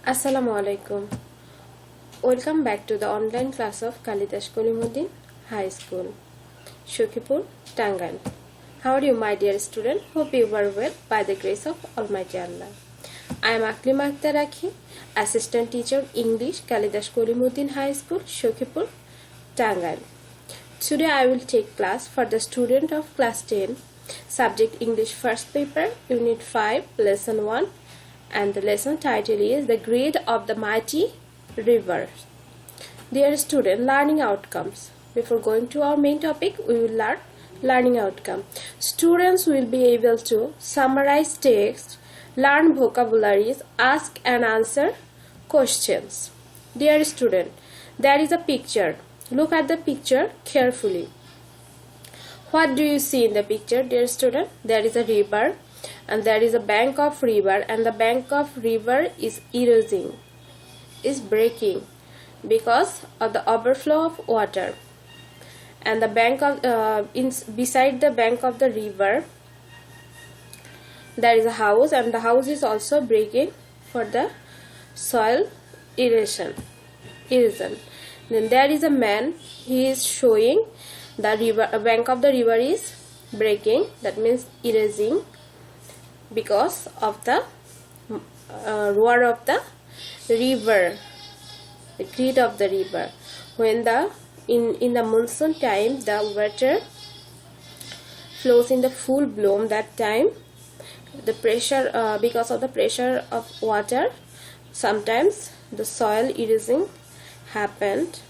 Assalamu alaikum. Welcome back to the online class of Kalidash Kolimuddin High School, Shukipur, Tangan. How are you, my dear student? Hope you are well by the grace of Almighty Allah. I am Aklima Akhtar Rakhi, Assistant Teacher English, Kalidash Kolimuddin High School, Shukipur, Tangan. Today I will take class for the student of class 10, subject English first paper, unit 5, lesson 1. And the lesson title is The Great of the Mighty River. Dear student, learning outcomes. Before going to our main topic, we will learn learning outcome. Students will be able to summarize text, learn vocabularies, ask and answer questions. Dear student, there is a picture. Look at the picture carefully. What do you see in the picture, dear student? There is a river. And there is a bank of river, and the bank of river is eroding, is breaking because of the overflow of water. And the bank of beside the bank of the river there is a house, and the house is also breaking for the soil erosion. Then there is a man. He is showing the river bank of the river is breaking, that means erasing, because of the roar of the river, the greed of the river. When the in the monsoon time the water flows in the full bloom, that time the pressure because of the pressure of water, sometimes the soil erasing happened.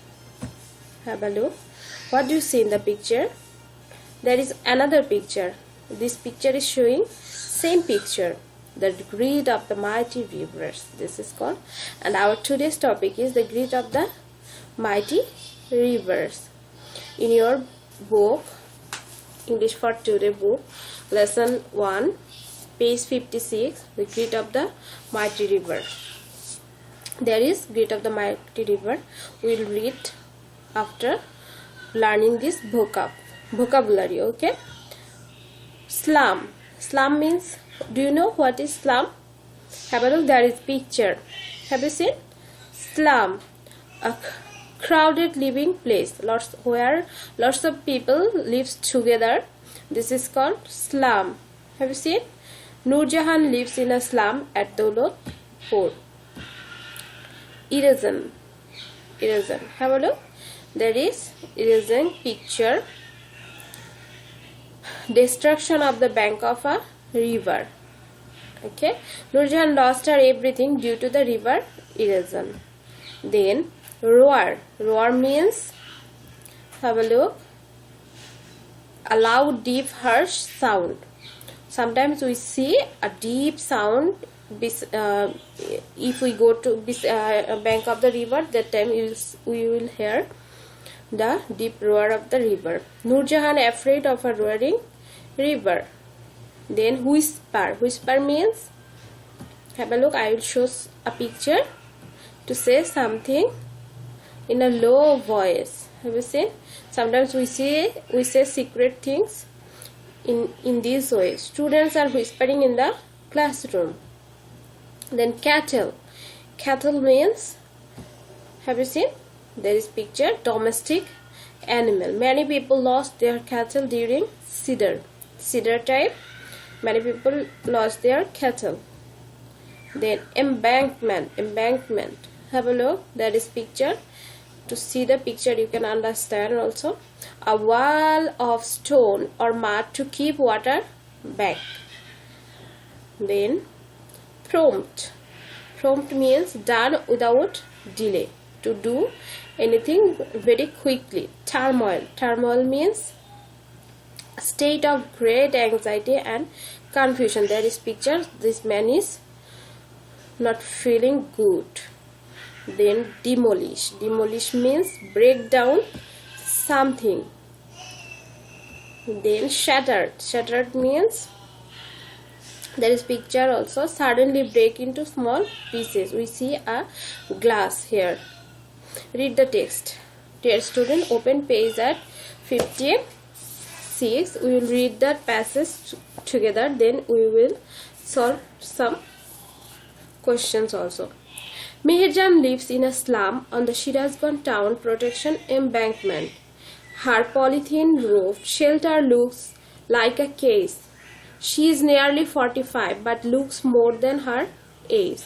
Have a look. What do you see in the picture? There is another picture. This picture is showing same picture, the greed of the mighty rivers. This is called, and our today's topic is the greed of the mighty rivers. In your book, English for Today book, lesson 1, page 56, the greed of the mighty river. There is greed of the mighty river. We will read after learning this vocabulary. Okay. Slum. Slum means, do you know what is slum? Have a look, there is picture. Have you seen? Slum, a crowded living place, where lots of people lives together. This is called slum. Have you seen? Noor Jahan lives in a slum at Dawlatpur. Erosion. Have a look. There is erosion picture. Destruction of the bank of a river. Okay, Noor Jahan lost her everything due to the river erosion. Then roar. Roar means, have a look, a loud, deep, harsh sound. Sometimes we see a deep sound. If we go to bank of the river, that time we will hear the deep roar of the river. Noor Jahan afraid of a roaring river. Then whisper. Whisper means, have a look, I will show a picture to say something in a low voice. Have you seen? Sometimes we say secret things in this way. Students are whispering in the classroom. Then cattle. Cattle means, have you seen? There is picture, domestic animal. Many people lost their cattle during cedar time. Many people lost their cattle. Then embankment. Have a look. There is picture. To see the picture, you can understand also. A wall of stone or mud to keep water back. Then prompt. Prompt means done without delay. To do anything very quickly. Turmoil. Turmoil means a state of great anxiety and confusion. There is picture. This man is not feeling good. Then demolish. Demolish means break down something. Then shattered. Shattered means, there is picture also, suddenly break into small pieces. We see a glass here. Read the text. Dear student, open page at 56. We will read that passage together. Then we will solve some questions also. Meherjan lives in a slum on the Shirazganj town protection embankment. Her polythene roofed shelter looks like a case. She is nearly 45 but looks more than her age.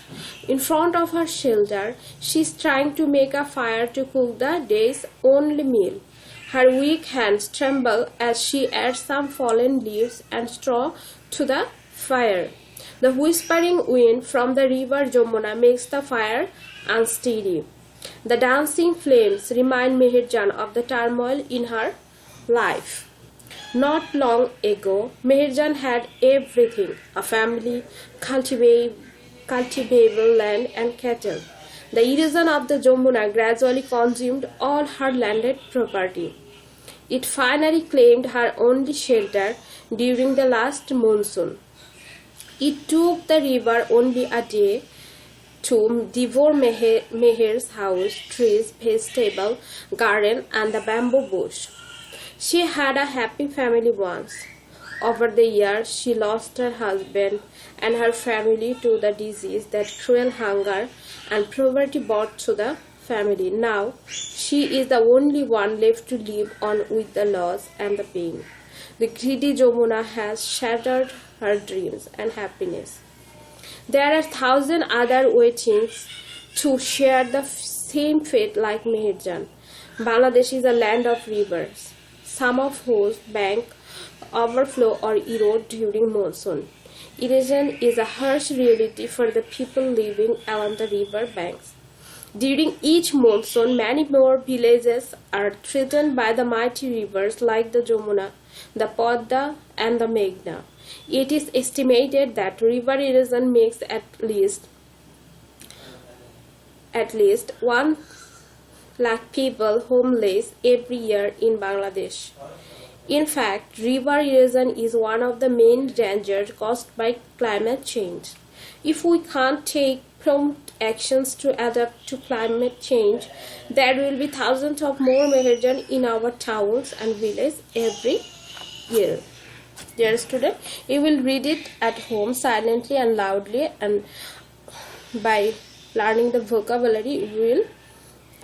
In front of her shelter, she is trying to make a fire to cook the day's only meal. Her weak hands tremble as she adds some fallen leaves and straw to the fire. The whispering wind from the river Jamuna makes the fire unsteady. The dancing flames remind Meherjan of the turmoil in her life. Not long ago, Meherjan had everything: a family, cultivable land and cattle. The erosion of the Jamuna gradually consumed all her landed property. It finally claimed her only shelter during the last monsoon. It took the river only a day to devour Meher's house, trees, vegetable garden and the bamboo bush. She had a happy family once. Over the years, she lost her husband and her family to the disease that cruel hunger and poverty brought to the family. Now, she is the only one left to live on with the loss and the pain. The greedy Jamuna has shattered her dreams and happiness. There are 1,000 others waiting to share the same fate like Meherjan. Bangladesh is a land of rivers, some of whose banks overflow or erode during monsoon. Erosion is a harsh reality for the people living along the river banks. During each monsoon, many more villages are threatened by the mighty rivers like the Jamuna, the Padma and the Meghna. It is estimated that river erosion makes at least 1 lakh people homeless every year in Bangladesh. In fact, river erosion is one of the main dangers caused by climate change. If we can't take prompt actions to adapt to climate change, there will be thousands of more Meherjan in our towns and villages every year. Dear student, you will read it at home silently and loudly, and by learning the vocabulary you will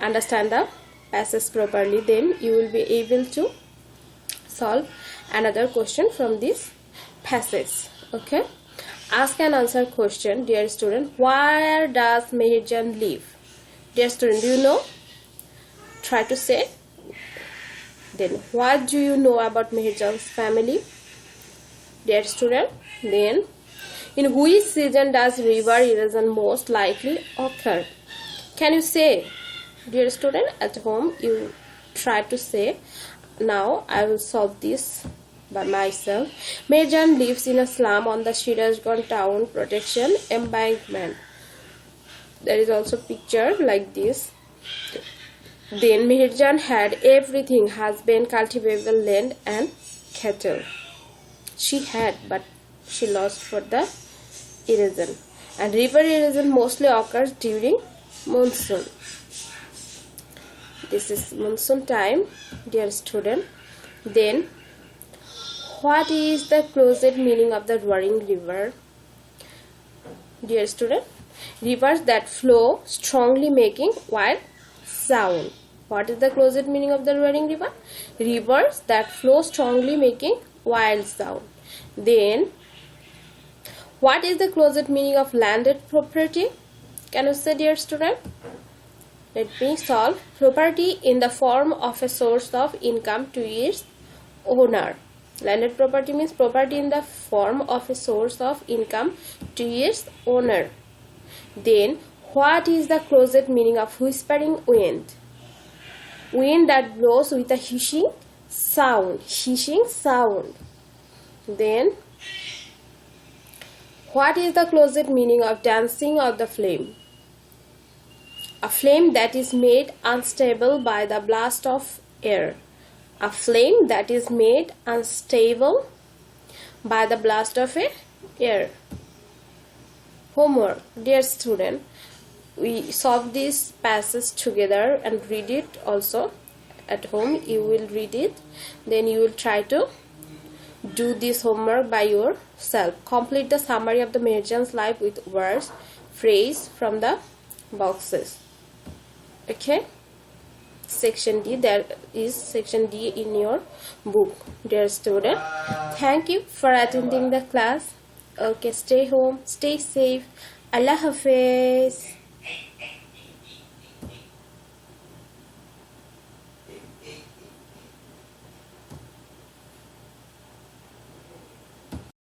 understand the passage properly. Then you will be able to solve another question from this passage. Okay, ask and answer question. Dear student, where does Meherjan live? Dear student, do you know? Try to say. Then what do you know about Meherjan's family? Dear student, then in which season does river erosion most likely occur? Can you say? Dear student, at home you try to say. Now I will solve this by myself. Meherjan lives in a slum on the Shirazganj town protection embankment. There is also picture like this. Then Meherjan had everything: husband, cultivable land and cattle. She had, but she lost for the erosion. And river erosion mostly occurs during monsoon. This is monsoon time, dear student. Then, what is the closest meaning of the roaring river? Dear student, rivers that flow strongly making wild sound. What is the closest meaning of the roaring river? Rivers that flow strongly making wild sound. Then, what is the closest meaning of landed property? Can you say, dear student? Let me solve. Property in the form of a source of income to its owner. Landed property means property in the form of a source of income to its owner. Then, what is the closest meaning of whispering wind? Wind that blows with a hissing sound. Hissing sound. Then, what is the closest meaning of dancing of the flame? A flame that is made unstable by the blast of air. A flame that is made unstable by the blast of air. Homework. Dear student, we solve this passage together and read it also at home. You will read it. Then you will try to do this homework by yourself. Complete the summary of the Meherjan's life with words, phrase from the boxes. Okay, section D, there is section D in your book. Dear student, thank you for attending the class. Okay, stay home, stay safe. Allah Hafiz.